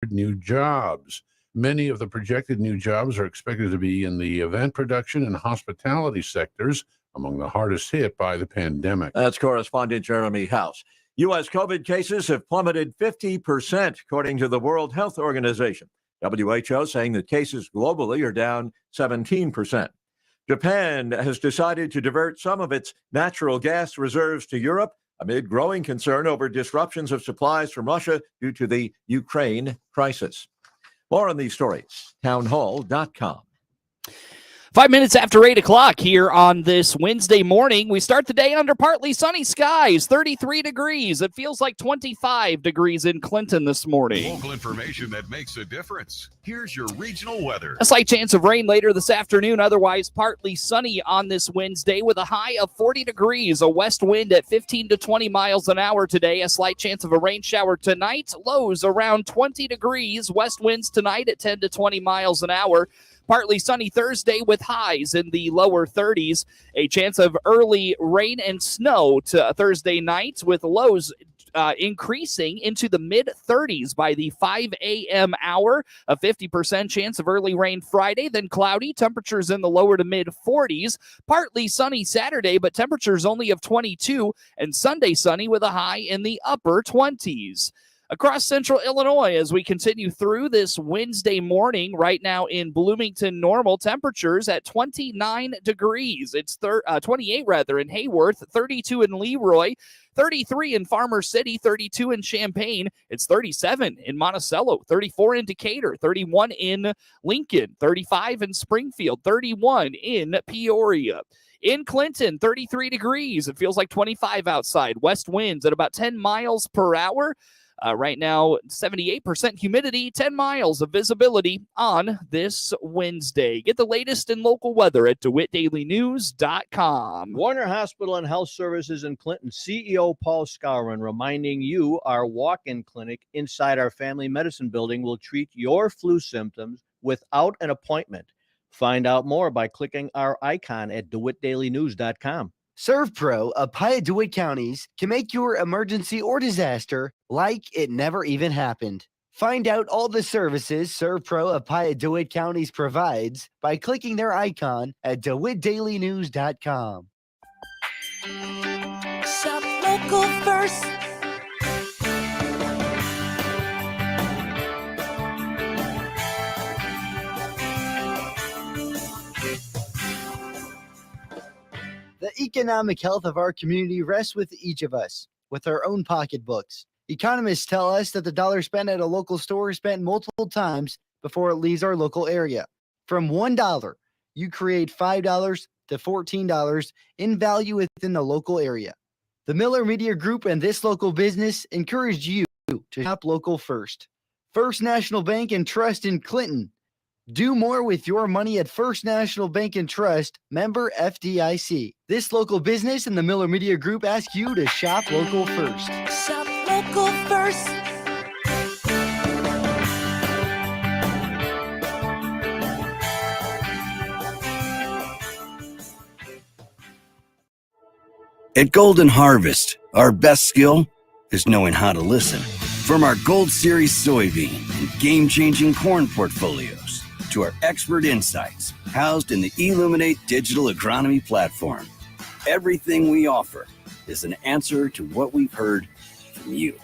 new jobs. Many of the projected new jobs are expected to be in the event production and hospitality sectors, among the hardest hit by the pandemic. That's correspondent Jeremy House. U.S. COVID cases have plummeted 50%, according to the World Health Organization. WHO saying that cases globally are down 17%. Japan has decided to divert some of its natural gas reserves to Europe amid growing concern over disruptions of supplies from Russia due to the Ukraine crisis. More on these stories, townhall.com. 5 minutes after 8 o'clock here on this Wednesday morning. We start the day under partly sunny skies, 33 degrees. It feels like 25 degrees in Clinton this morning. Local information that makes a difference. Here's your regional weather. A slight chance of rain later this afternoon. Otherwise, partly sunny on this Wednesday with a high of 40 degrees. A west wind at 15 to 20 miles an hour today. A slight chance of a rain shower tonight. Lows around 20 degrees. West winds tonight at 10 to 20 miles an hour. Partly sunny Thursday with highs in the lower 30s. A chance of early rain and snow to Thursday night with lows increasing into the mid-30s by the 5 a.m. hour. A 50% chance of early rain Friday, then cloudy. Temperatures in the lower to mid-40s. Partly sunny Saturday, but temperatures only of 22. And Sunday sunny with a high in the upper 20s. Across central Illinois, as we continue through this Wednesday morning, right now in Bloomington, normal temperatures at 29 degrees. It's 28 in Hayworth, 32 in Leroy, 33 in Farmer City, 32 in Champaign. It's 37 in Monticello, 34 in Decatur, 31 in Lincoln, 35 in Springfield, 31 in Peoria. In Clinton, 33 degrees. It feels like 25 outside. West winds at about 10 miles per hour. Right now, 78% humidity, 10 miles of visibility on this Wednesday. Get the latest in local weather at DeWittDailyNews.com. Warner Hospital and Health Services in Clinton CEO Paul Skowron reminding you our walk-in clinic inside our family medicine building will treat your flu symptoms without an appointment. Find out more by clicking our icon at DeWittDailyNews.com. ServPro of Piatt DeWitt Counties can make your emergency or disaster like it never even happened. Find out all the services ServPro of Piatt DeWitt Counties provides by clicking their icon at DeWittDailyNews.com. Shop local first. The economic health of our community rests with each of us, with our own pocketbooks. Economists tell us that the dollar spent at a local store is spent multiple times before it leaves our local area. From $1, you create $5 to $14 in value within the local area. The Miller Media Group and this local business encourage you to shop local first. First National Bank and Trust in Clinton. Do more with your money at First National Bank and Trust, member FDIC. This local business and the Miller Media Group ask you to shop local first. Shop local first. At Golden Harvest, our best skill is knowing how to listen. From our Gold Series soybean and game-changing corn portfolios, to our expert insights housed in the Illuminate digital agronomy platform. Everything we offer is an answer to what we've heard from you.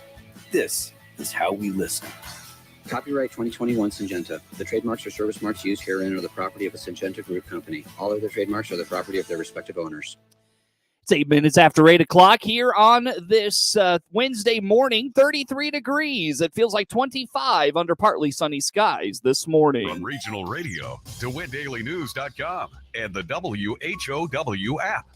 This is how we listen. Copyright 2021 Syngenta. The trademarks or service marks used herein are the property of a Syngenta Group company. All other trademarks are the property of their respective owners. It's 8 minutes after 8 o'clock here on this Wednesday morning, 33 degrees. It feels like 25 under partly sunny skies this morning. From regional radio, DeWittDailyNews.com and the WHOW app.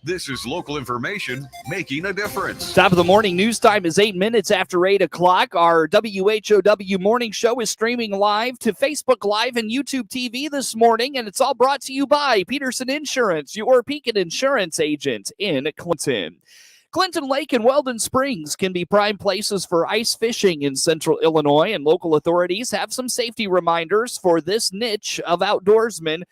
This is local information making a difference. Top of the morning news time is 8 minutes after 8 o'clock. Our WHOW morning show is streaming live to Facebook Live and YouTube TV this morning, and it's all brought to you by Peterson Insurance, your Pekin insurance agent in Clinton. Clinton Lake and Weldon Springs can be prime places for ice fishing in central Illinois, and local authorities have some safety reminders for this niche of outdoorsmen.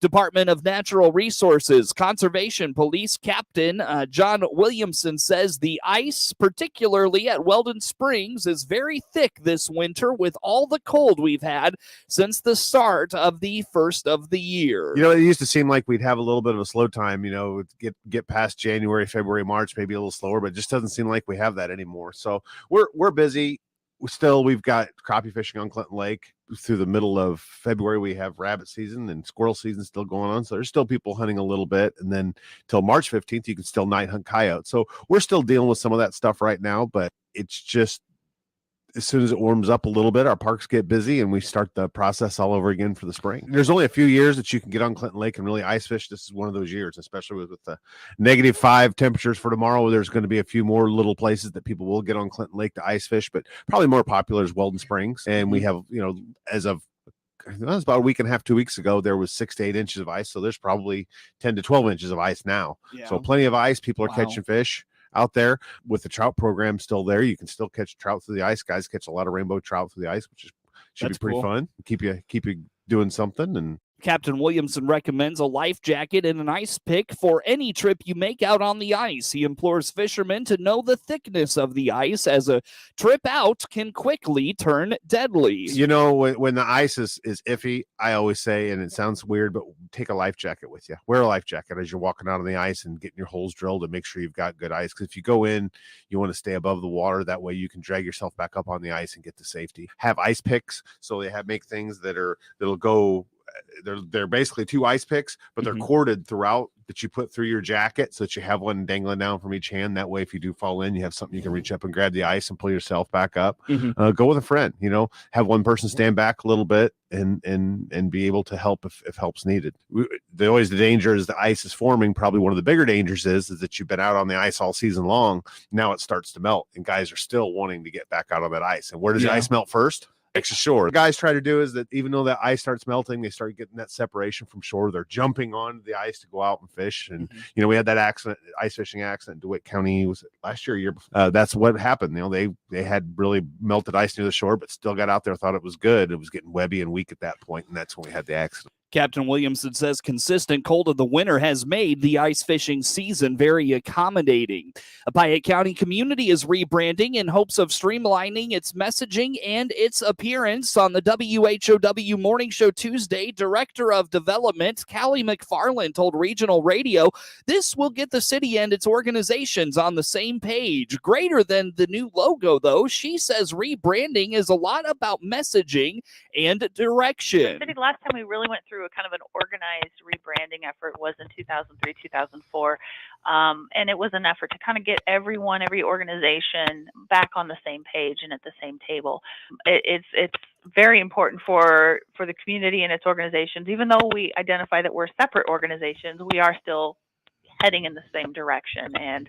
Department of Natural Resources Conservation Police Captain John Williamson says the ice, particularly at Weldon Springs, is very thick this winter with all the cold we've had since the start of the first of the year. You know, it used to seem like we'd have a little bit of a slow time, you know, get past January, February, March, maybe a little slower, but it just doesn't seem like we have that anymore. So we're busy. We've got crappie fishing on Clinton Lake through the middle of February. We have rabbit season and squirrel season still going on. So there's still people hunting a little bit. And then till March 15th, you can still night hunt coyotes. So we're still dealing with some of that stuff right now, but it's just, as soon as it warms up a little bit, our parks get busy and we start the process all over again for the spring. There's only a few years that you can get on Clinton Lake and really ice fish. This is one of those years, especially with the -5 temperatures for tomorrow. There's going to be a few more little places that people will get on Clinton Lake to ice fish, but probably more popular is Weldon Springs. And we have, you know, as of that was about a week and a half, 2 weeks ago, there was 6 to 8 inches of ice. So there's probably 10 to 12 inches of ice now. Yeah. So plenty of ice. People are Wow. catching fish out there. With the trout program still there, you can still catch trout through the ice. Guys catch a lot of rainbow trout through the ice, which should That's be pretty cool. fun. Keep you doing something. And Captain Williamson recommends a life jacket and an ice pick for any trip you make out on the ice. He implores fishermen to know the thickness of the ice, as a trip out can quickly turn deadly. you know, when the ice is iffy, I always say, and it sounds weird, but take a life jacket with you. Wear a life jacket as you're walking out on the ice and getting your holes drilled, and make sure you've got good ice. Because if you go in, you want to stay above the water. That way you can drag yourself back up on the ice and get to safety. Have ice picks. So they make things that'll go. They're basically 2 ice picks, but they're corded throughout, that you put through your jacket so that you have one dangling down from each hand. That way, if you do fall in, you have something you can reach up and grab the ice and pull yourself back up. Go with a friend, you know, have one person stand back a little bit and be able to help if help's needed. The danger is the ice is forming. Probably one of the bigger dangers is that you've been out on the ice all season long. Now it starts to melt and guys are still wanting to get back out on that ice. And where does the ice melt first? Extra shore. What guys try to do is that even though the ice starts melting, they start getting that separation from shore. They're jumping onto the ice to go out and fish. And you know, we had that ice fishing accident in DeWitt County. Was it last year or year before? That's what happened. You know, they had really melted ice near the shore, but still got out there, thought it was good. It was getting webby and weak at that point, and that's when we had the accident. Captain Williamson says consistent cold of the winter has made the ice fishing season very accommodating. A Piatt County community is rebranding in hopes of streamlining its messaging and its appearance. On the WHOW Morning Show Tuesday, Director of Development Callie McFarland told Regional Radio, this will get the city and its organizations on the same page. Greater than the new logo, though, she says rebranding is a lot about messaging and direction. The last time we really went through a kind of an organized rebranding effort was in 2003, 2004. And it was an effort to kind of get every organization back on the same page and at the same table. It's very important for the community and its organizations. Even though we identify that we're separate organizations, we are still heading in the same direction, and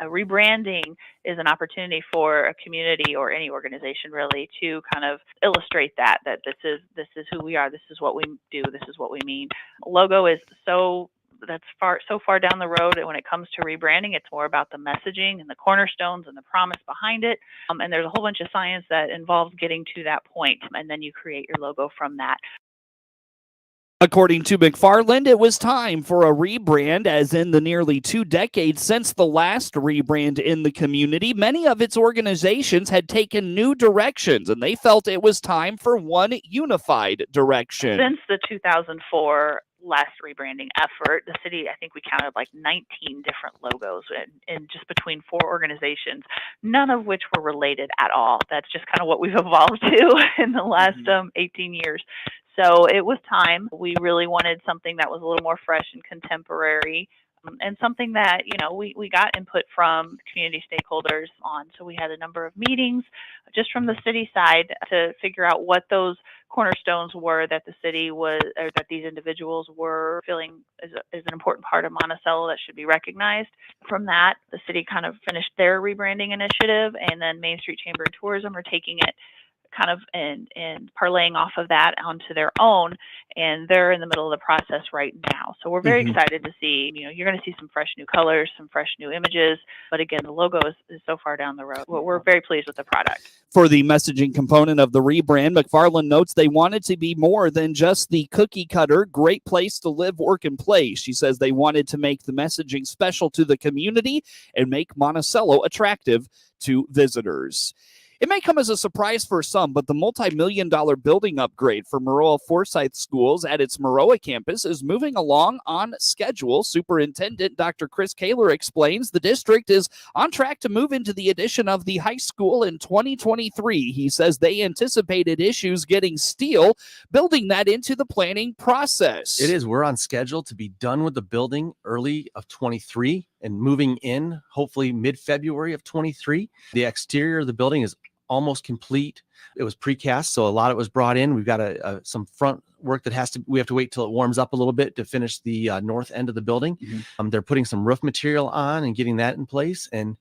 a rebranding is an opportunity for a community or any organization really to kind of illustrate that this is who we are, this is what we do, this is what we mean. Logo is so far down the road, and when it comes to rebranding, it's more about the messaging and the cornerstones and the promise behind it. And there's a whole bunch of science that involves getting to that point, and then you create your logo from that. According to McFarland, it was time for a rebrand, as in the nearly 2 decades since the last rebrand in the community, many of its organizations had taken new directions, and they felt it was time for one unified direction. Since the 2004 last rebranding effort, the city, I think we counted like 19 different logos and just between 4 organizations, none of which were related at all. That's just kind of what we've evolved to in the last 18 years. So it was time. We really wanted something that was a little more fresh and contemporary, and something that, you know, we got input from community stakeholders on. So we had a number of meetings just from the city side to figure out what those cornerstones were that the city was, or that these individuals were feeling is an important part of Monticello that should be recognized. From that, the city kind of finished their rebranding initiative, and then Main Street Chamber of Tourism are taking it kind of and parlaying off of that onto their own, and they're in the middle of the process right now. So we're very excited to see, you're going to see some fresh new colors, some fresh new images, but again, the logo is so far down the road. We're very pleased with the product. For the messaging component of the rebrand, McFarland notes they wanted to be more than just the cookie cutter, great place to live, work, and play. She says they wanted to make the messaging special to the community and make Monticello attractive to visitors. It may come as a surprise for some, but the multi-million-dollar building upgrade for Maroa Forsyth Schools at its Maroa campus is moving along on schedule. Superintendent Dr. Chris Kaler explains the district is on track to move into the addition of the high school in 2023. He says they anticipated issues getting steel, building that into the planning process. It is. We're on schedule to be done with the building early of 23 and moving in hopefully mid-February of 23. The exterior of the building is almost complete. It was precast, so a lot of it was brought in. We've got some front work that we have to wait till it warms up a little bit to finish the north end of the building. They're putting some roof material on and getting that in place. And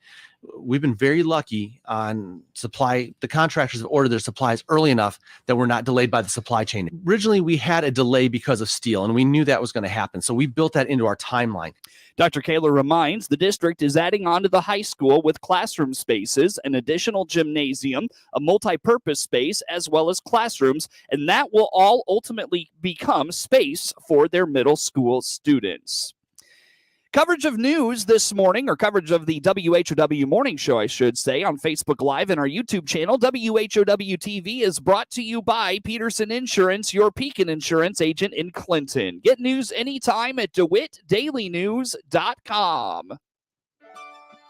we've been very lucky on supply. The contractors have ordered their supplies early enough that we're not delayed by the supply chain. Originally, we had a delay because of steel, and we knew that was going to happen. So we built that into our timeline. Dr. Kaler reminds the district is adding on to the high school with classroom spaces, an additional gymnasium, a multi-purpose space, as well as classrooms, and that will all ultimately become space for their middle school students. Coverage of news this morning, or coverage of the WHOW morning show, I should say, on Facebook Live and our YouTube channel. WHOW TV is brought to you by Peterson Insurance, your Pekin insurance agent in Clinton. Get news anytime at DeWittDailyNews.com.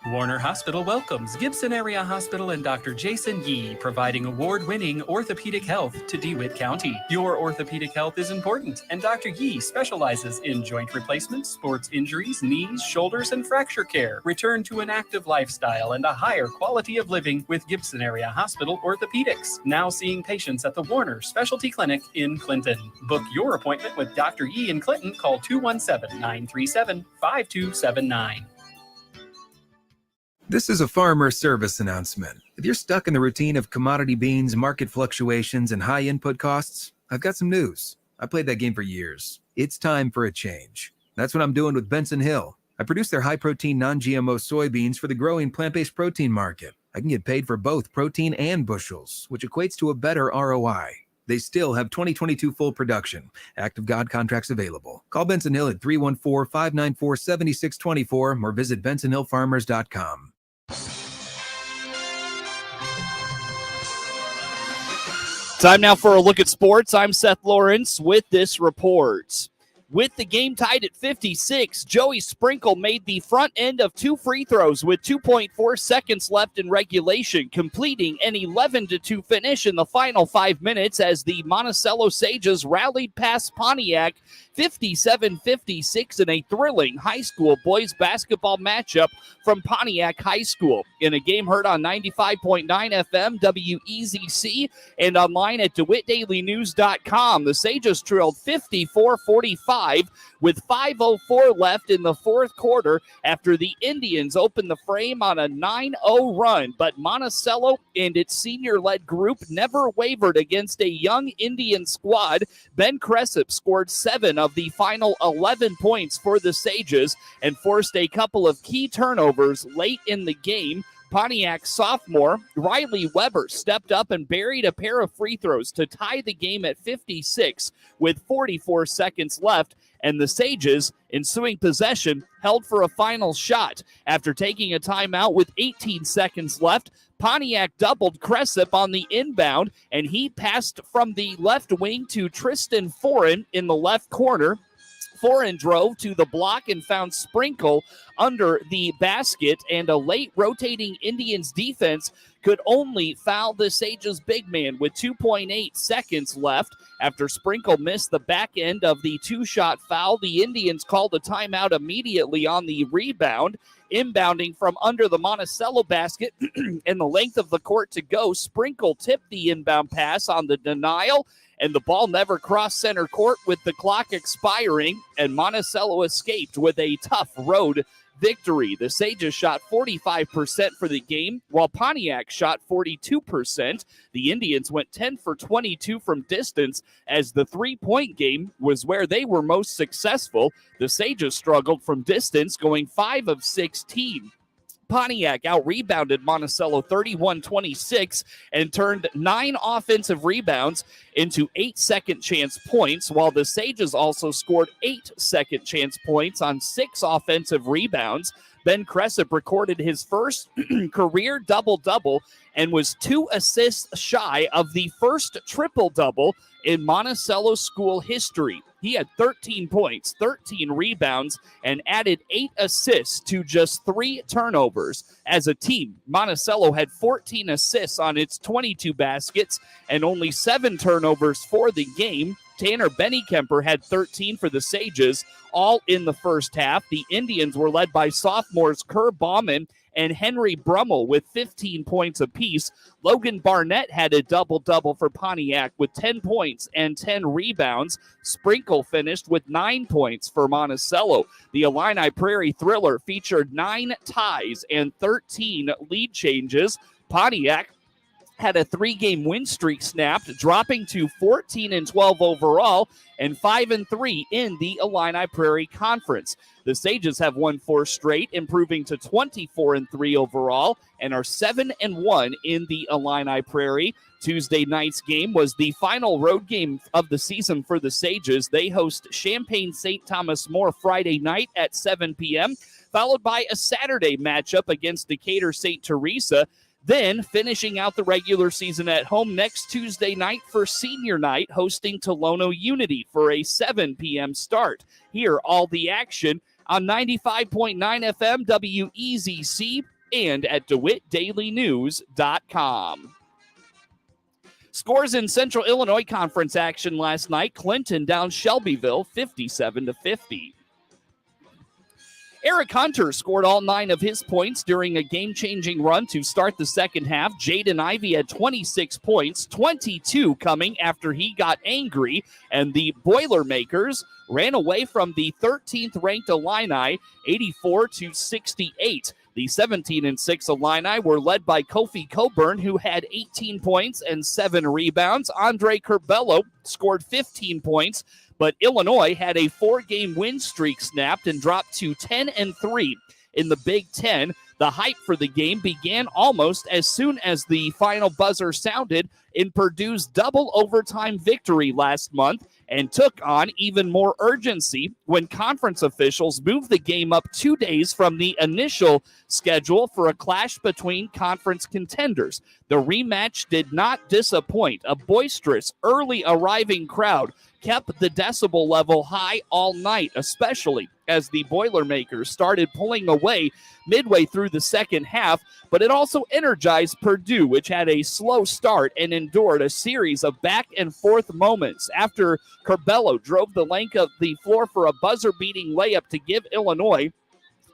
Warner Hospital welcomes Gibson Area Hospital and Dr. Jason Yee, providing award-winning orthopedic health to DeWitt County. Your orthopedic health is important, and Dr. Yee specializes in joint replacements, sports injuries, knees, shoulders, and fracture care. Return to an active lifestyle and a higher quality of living with Gibson Area Hospital Orthopedics. Now seeing patients at the Warner Specialty Clinic in Clinton. Book your appointment with Dr. Yee in Clinton. Call 217-937-5279. This is a farmer service announcement. If you're stuck in the routine of commodity beans, market fluctuations, and high input costs, I've got some news. I played that game for years. It's time for a change. That's what I'm doing with Benson Hill. I produce their high-protein, non-GMO soybeans for the growing plant-based protein market. I can get paid for both protein and bushels, which equates to a better ROI. They still have 2022 full production. Active God contracts available. Call Benson Hill at 314-594-7624 or visit bensonhillfarmers.com. Time now for a look at sports. I'm Seth Lawrence with this report. With the game tied at 56, Joey Sprinkle made the front end of two free throws with 2.4 seconds left in regulation, completing an 11-2 finish in the final 5 minutes as the Monticello Sages rallied past Pontiac 57-56 in a thrilling high school boys basketball matchup from Pontiac High School. In a game heard on 95.9 FM WEZC and online at DeWittDailyNews.com, the Sages trailed 54-45 with 5:04 left in the fourth quarter after the Indians opened the frame on a 9-0 run. But Monticello and its senior-led group never wavered against a young Indian squad. Ben Cressup scored 7 of the final 11 points for the Sages and forced a couple of key turnovers late in the game. Pontiac sophomore Riley Weber stepped up and buried a pair of free throws to tie the game at 56 with 44 seconds left, and the Sages, ensuing possession, held for a final shot. After taking a timeout with 18 seconds left, Pontiac doubled Cressup on the inbound, and he passed from the left wing to Tristan Foran in the left corner. Foran drove to the block and found Sprinkle under the basket, and a late rotating Indians defense could only foul the Sages big man with 2.8 seconds left. After Sprinkle missed the back end of the two-shot foul, the Indians called a timeout immediately on the rebound. Inbounding from under the Monticello basket and the length of the court to go, Sprinkle tipped the inbound pass on the denial, and the ball never crossed center court with the clock expiring, and Monticello escaped with a tough road victory. The Sages shot 45% for the game, while Pontiac shot 42%. The Indians went 10 for 22 from distance, as the three-point game was where they were most successful. The Sages struggled from distance, going 5 of 16. Pontiac out-rebounded Monticello 31-26 and turned 9 offensive rebounds into 8 second-chance points, while the Sages also scored 8 second-chance points on 6 offensive rebounds. Ben Cressup recorded his first career double-double and was 2 assists shy of the first triple-double in Monticello school history. He had 13 points, 13 rebounds, and added 8 assists to just 3 turnovers. As a team, Monticello had 14 assists on its 22 baskets and only 7 turnovers for the game. Tanner Bennykemper had 13 for the Sages, all in the first half. The Indians were led by sophomores Kerr Bauman and Henry Brummel with 15 points apiece. Logan Barnett had a double-double for Pontiac with 10 points and 10 rebounds. Sprinkle finished with 9 points for Monticello. The Illini Prairie Thriller featured 9 ties and 13 lead changes. Pontiac had a 3-game win streak snapped, dropping to 14-12 overall and 5-3 in the Illini Prairie Conference. The Sages have won 4 straight, improving to 24-3 overall, and are 7-1 in the Illini Prairie. Tuesday night's game was the final road game of the season for the Sages. They host Champaign St. Thomas More Friday night at 7 p.m., followed by a Saturday matchup against Decatur St. Teresa. Then finishing out the regular season at home next Tuesday night for senior night, hosting Tolono Unity for a 7 p.m. start. Hear all the action on 95.9 FM WEZC and at DeWittDailyNews.com. Scores in Central Illinois Conference action last night. Clinton down Shelbyville 57-50. Eric Hunter scored all 9 of his points during a game-changing run to start the second half. Jaden Ivey had 26 points, 22 coming after he got angry, and the Boilermakers ran away from the 13th-ranked Illini, 84-68. The 17-6 Illini were led by Kofi Coburn, who had 18 points and 7 rebounds. Andre Curbelo scored 15 points, but Illinois had a 4-game win streak snapped and dropped to 10-3 in the Big Ten. The hype for the game began almost as soon as the final buzzer sounded in Purdue's double overtime victory last month, and took on even more urgency when conference officials moved the game up 2 days from the initial schedule for a clash between conference contenders. The rematch did not disappoint. A boisterous, early arriving crowd kept the decibel level high all night, especially as the Boilermakers started pulling away midway through the second half, but it also energized Purdue, which had a slow start and endured a series of back-and-forth moments. After Curbelo drove the length of the floor for a buzzer-beating layup to give Illinois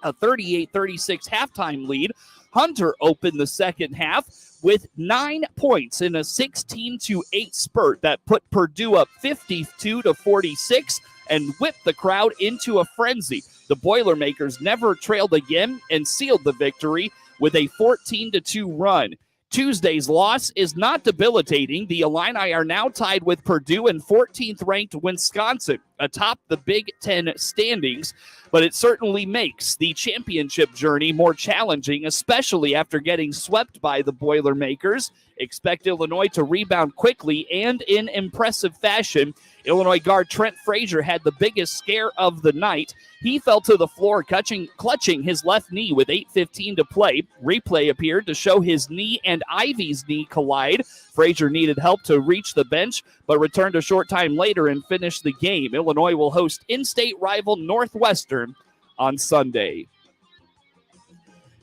a 38-36 halftime lead, Hunter opened the second half with 9 points in a 16-8 spurt that put Purdue up 52-46 and whipped the crowd into a frenzy. The Boilermakers never trailed again and sealed the victory with a 14-2 run. Tuesday's loss is not debilitating. The Illini are now tied with Purdue and 14th-ranked Wisconsin atop the Big Ten standings, but it certainly makes the championship journey more challenging, especially after getting swept by the Boilermakers. Expect Illinois to rebound quickly and in impressive fashion. Illinois guard Trent Frazier had the biggest scare of the night. He fell to the floor clutching his left knee with 8:15 to play. Replay appeared to show his knee and Ivey's knee collide. Frazier needed help to reach the bench, but returned a short time later and finished the game. Illinois will host in-state rival Northwestern on Sunday.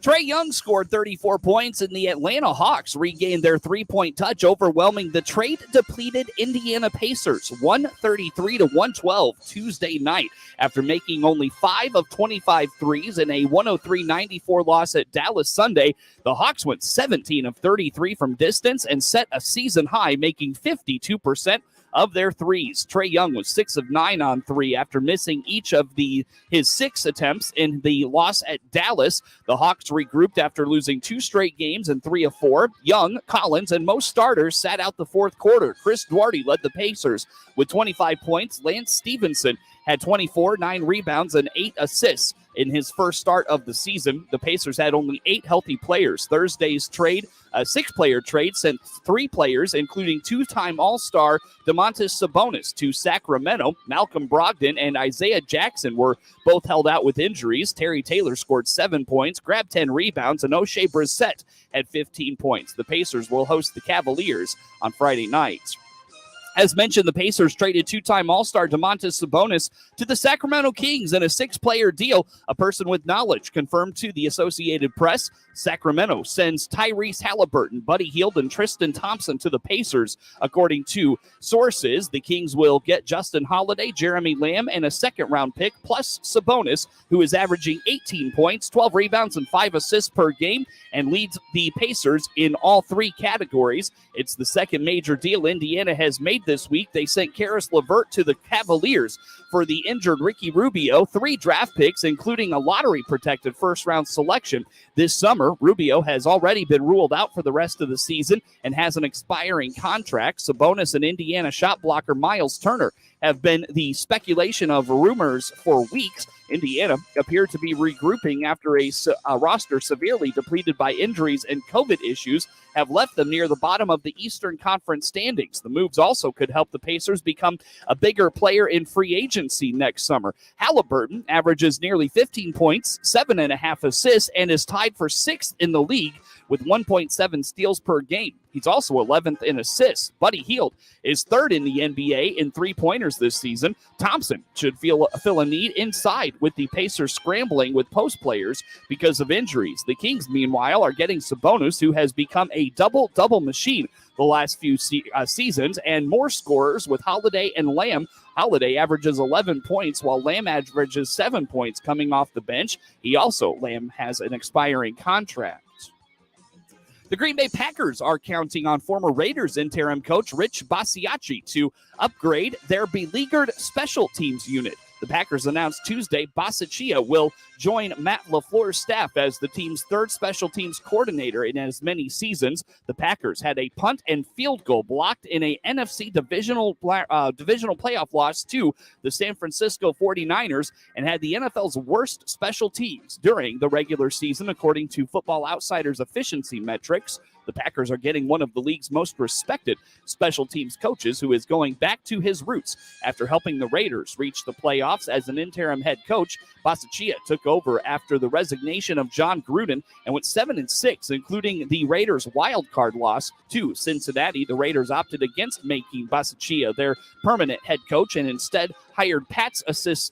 Trae Young scored 34 points, and the Atlanta Hawks regained their three-point touch, overwhelming the trade-depleted Indiana Pacers 133-112 Tuesday night. After making only 5 of 25 threes in a 103-94 loss at Dallas Sunday, the Hawks went 17 of 33 from distance and set a season high, making 52% of their threes. Trae Young was 6 of 9 on 3 after missing each of his 6 attempts in the loss at Dallas. The Hawks regrouped after losing 2 straight games and 3 of 4. Young, Collins, and most starters sat out the fourth quarter. Chris Duarte led the Pacers with 25 points. Lance Stevenson had 24, 9 rebounds, and 8 assists in his first start of the season. The Pacers had only 8 healthy players. Thursday's trade, a 6-player trade, sent 3 players, including 2-time All-Star Domantas Sabonis, to Sacramento. Malcolm Brogdon and Isaiah Jackson were both held out with injuries. Terry Taylor scored 7 points, grabbed 10 rebounds, and O'Shea Brissett had 15 points. The Pacers will host the Cavaliers on Friday night. As mentioned, the Pacers traded 2-time All-Star Domantas Sabonis to the Sacramento Kings in a 6-player deal. A person with knowledge confirmed to the Associated Press. Sacramento sends Tyrese Halliburton, Buddy Hield, and Tristan Thompson to the Pacers. According to sources, the Kings will get Justin Holiday, Jeremy Lamb, and a second-round pick, plus Sabonis, who is averaging 18 points, 12 rebounds, and 5 assists per game, and leads the Pacers in all 3 categories. It's the second major deal Indiana has made this week. They sent Karis LeVert to the Cavaliers for the injured Ricky Rubio, 3 draft picks, including a lottery-protected first-round selection. This summer, Rubio has already been ruled out for the rest of the season and has an expiring contract. Sabonis and Indiana shot blocker Miles Turner have been the speculation of rumors for weeks. Indiana appeared to be regrouping after a roster severely depleted by injuries and COVID issues have left them near the bottom of the Eastern Conference standings. The moves also could help the Pacers become a bigger player in free agency next summer. Halliburton averages nearly 15 points, 7.5 assists, and is tied for 6th in the league with 1.7 steals per game. He's also 11th in assists. Buddy Hield is 3rd in the NBA in 3-pointers this season. Thompson should fill a need inside, with the Pacers scrambling with post players because of injuries. The Kings, meanwhile, are getting Sabonis, who has become a double-double machine the last few seasons, and more scorers with Holiday and Lamb. Holiday averages 11 points, while Lamb averages 7 points coming off the bench. Lamb has an expiring contract. The Green Bay Packers are counting on former Raiders interim coach Rich Basiacci to upgrade their beleaguered special teams unit. The Packers announced Tuesday Basiaccia will join Matt LaFleur's staff as the team's 3rd special teams coordinator in as many seasons. The Packers had a punt and field goal blocked in a NFC divisional playoff loss to the San Francisco 49ers and had the NFL's worst special teams during the regular season, according to Football Outsiders efficiency metrics. The Packers are getting one of the league's most respected special teams coaches, who is going back to his roots after helping the Raiders reach the playoffs as an interim head coach. Basiaccia took over after the resignation of John Gruden and went 7-6, including the Raiders' wild card loss to Cincinnati. The Raiders opted against making Basiaccia their permanent head coach and instead hired Pats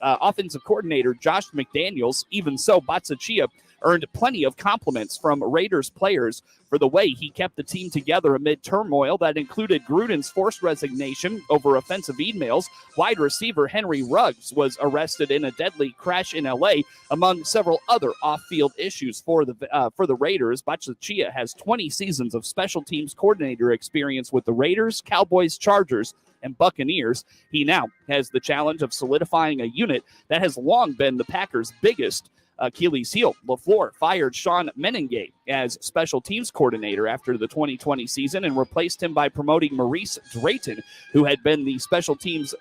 offensive coordinator Josh McDaniels. Even so, Basiaccia earned plenty of compliments from Raiders players for the way he kept the team together amid turmoil that included Gruden's forced resignation over offensive emails. Wide receiver Henry Ruggs was arrested in a deadly crash in L.A., among several other off-field issues for the Raiders. Basiaccia has 20 seasons of special teams coordinator experience with the Raiders, Cowboys, Chargers, and Buccaneers. He now has the challenge of solidifying a unit that has long been the Packers' biggest Achilles heel. LaFleur fired Sean Menengue as special teams coordinator after the 2020 season and replaced him by promoting Maurice Drayton, who had been the special teams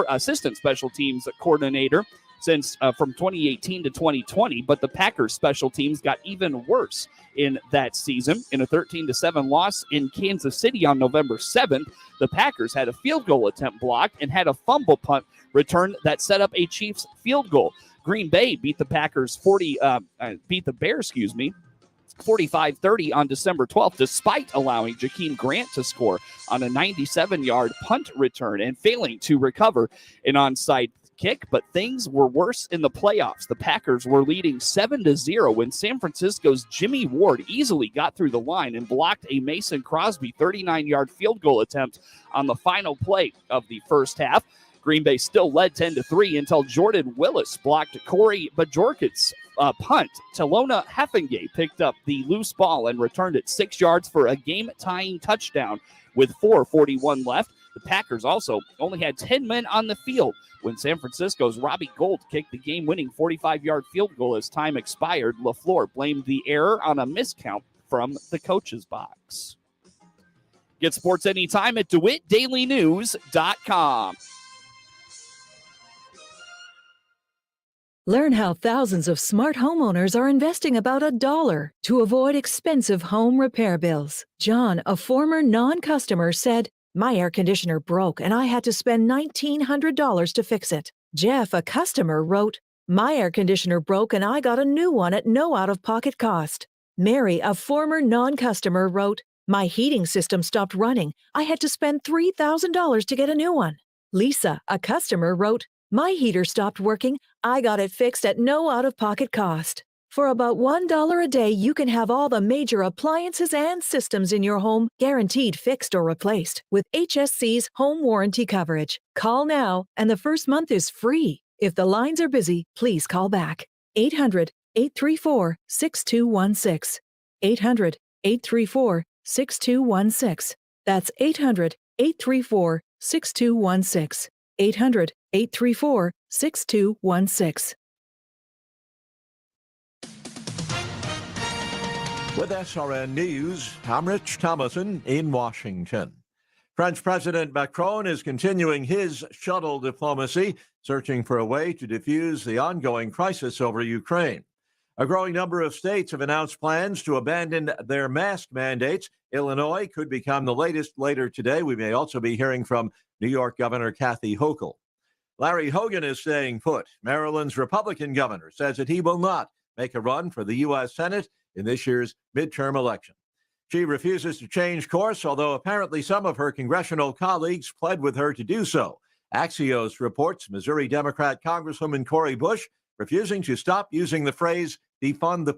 assistant special teams coordinator since from 2018 to 2020. But the Packers special teams got even worse in that season. In a 13-7 loss in Kansas City on November 7th, the Packers had a field goal attempt blocked and had a fumble punt return that set up a Chiefs field goal. Green Bay beat the Bears 45-30 on December 12th, despite allowing Jakeem Grant to score on a 97-yard punt return and failing to recover an onside kick. But things were worse in the playoffs. The Packers were leading 7-0 when San Francisco's Jimmy Ward easily got through the line and blocked a Mason Crosby 39-yard field goal attempt on the final play of the first half. Green Bay still led 10-3 until Jordan Willis blocked Corey Bajorkit's punt. Talona Heffengay picked up the loose ball and returned it 6 yards for a game-tying touchdown with 4:41 left. The Packers also only had 10 men on the field when San Francisco's Robbie Gould kicked the game-winning 45-yard field goal as time expired. LaFleur blamed the error on a miscount from the coach's box. Get sports anytime at DeWittDailyNews.com. Learn how thousands of smart homeowners are investing about $1 to avoid expensive home repair bills. John, a former non-customer, said, "My air conditioner broke and I had to spend $1,900 to fix it." Jeff, a customer, wrote, "My air conditioner broke and I got a new one at no out-of-pocket cost." Mary, a former non-customer, wrote, "My heating system stopped running. I had to spend $3,000 to get a new one." Lisa, a customer, wrote, "My heater stopped working. I got it fixed at no out-of-pocket cost." For about $1 a day, you can have all the major appliances and systems in your home guaranteed fixed or replaced with HSC's home warranty coverage. Call now, and the first month is free. If the lines are busy, please call back. 800-834-6216. 800-834-6216. That's 800-834-6216. 800-834-6216. With SRN News, I'm Rich Thomason in Washington. French President Macron is continuing his shuttle diplomacy, searching for a way to defuse the ongoing crisis over Ukraine. A growing number of states have announced plans to abandon their mask mandates. Illinois could become the latest later today. We may also be hearing from New York Governor Kathy Hochul. Larry Hogan is staying put. Maryland's Republican governor says that he will not make a run for the U.S. Senate in this year's midterm election. She refuses to change course, although apparently some of her congressional colleagues pled with her to do so. Axios reports Missouri Democrat Congresswoman Cori Bush refusing to stop using the phrase defund the